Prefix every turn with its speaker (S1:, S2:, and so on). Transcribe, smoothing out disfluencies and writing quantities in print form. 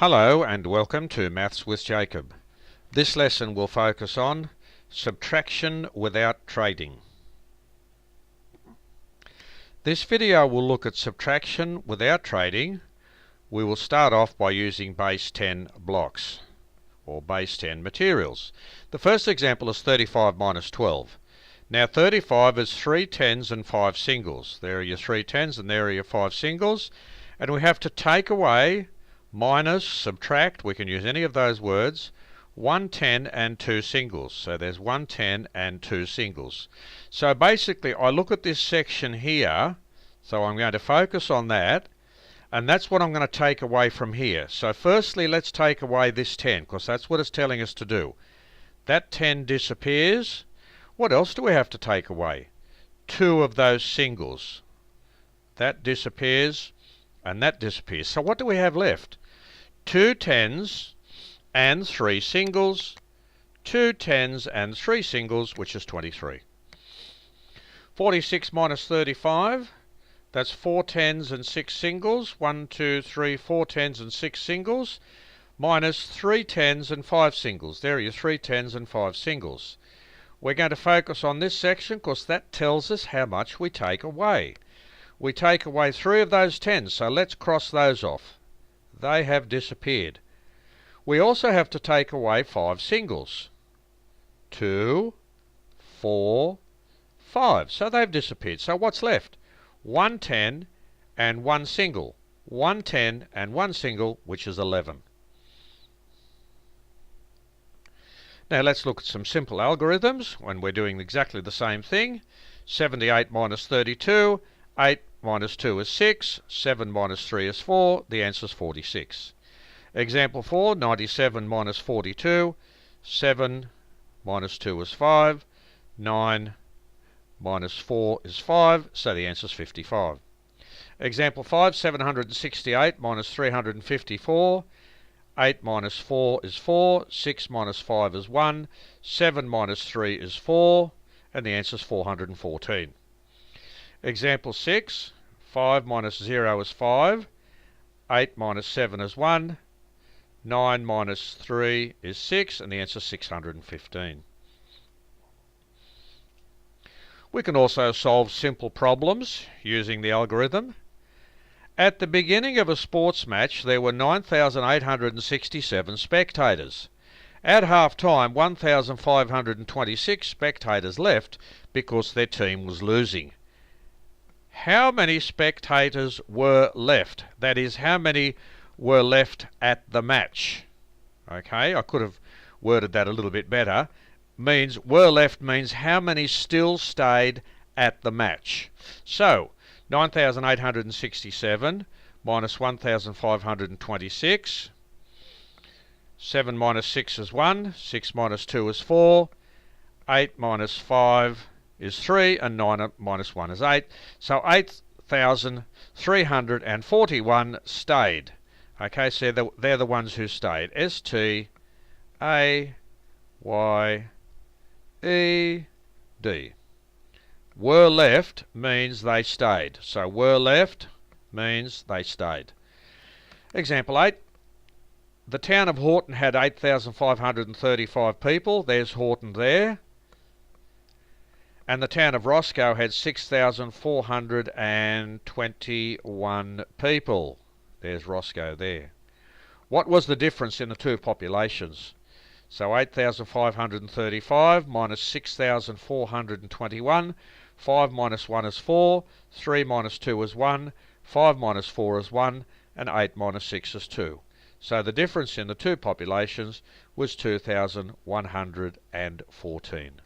S1: Hello and welcome to Maths with Jacob. This lesson will focus on subtraction without trading. This video will look at subtraction without trading. We will start off by using base 10 blocks or base 10 materials. The first example is 35 minus 12. Now 35 is 3 tens and 5 singles. There are your 3 tens and there are your 5 singles. And we have to take away, minus, subtract, we can use any of those words, 1 10 and 2 singles. So there's 1 10 and 2 singles. So basically I look at this section here, so I'm going to focus on that, and that's what I'm going to take away from here. So firstly let's take away this 10, because that's what it's telling us to do. That 10 disappears. What else do we have to take away? 2 of those singles. That disappears. And that disappears. So what do we have left? 2 tens and 3 singles. 2 tens and 3 singles, which is 23. 46 minus 35. That's 4 tens and 6 singles. 1, 2, 3, 4 tens and 6 singles. Minus 3 tens and 5 singles. There are your 3 tens and 5 singles. We're going to focus on this section because that tells us how much we take away. We take away 3 of those 10s, so let's cross those off. They have disappeared. We also have to take away 5 singles. 2, 4, 5. So they've disappeared. So what's left? 1 10 and 1 single. 1 10 and 1 single, which is 11. Now let's look at some simple algorithms when we're doing exactly the same thing. 78 minus 32. 8 minus 2 is 6, 7 minus 3 is 4, the answer is 46. Example 4, 97 minus 42, 7 minus 2 is 5, 9 minus 4 is 5, so the answer is 55. Example 5, 768 minus 354, 8 minus 4 is 4, 6 minus 5 is 1, 7 minus 3 is 4, and the answer is 414. Example 6, 5 minus 0 is 5, 8 minus 7 is 1, 9 minus 3 is 6, and the answer is 615. We can also solve simple problems using the algorithm. At the beginning of a sports match, there were 9,867 spectators. At half-time, 1,526 spectators left because their team was losing. How many spectators were left? That is, how many were left at the match? Okay, I could have worded that a little bit better. Were left means how many still stayed at the match. So, 9,867 minus 1,526. 7 minus 6 is 1. 6 minus 2 is 4. 8 minus 5 is 3, and 9 minus 1 is 8. So 8,341 stayed. Okay, so they're the ones who stayed. S-T-A-Y-E-D. Were left means they stayed. So were left means they stayed. Example 8. The town of Horton had 8,535 people. There's Horton there. And the town of Roscoe had 6,421 people. There's Roscoe there. What was the difference in the two populations? So 8,535 minus 6,421. 5 minus 1 is 4. 3 minus 2 is 1. 5 minus 4 is 1. And 8 minus 6 is 2. So the difference in the two populations was 2,114.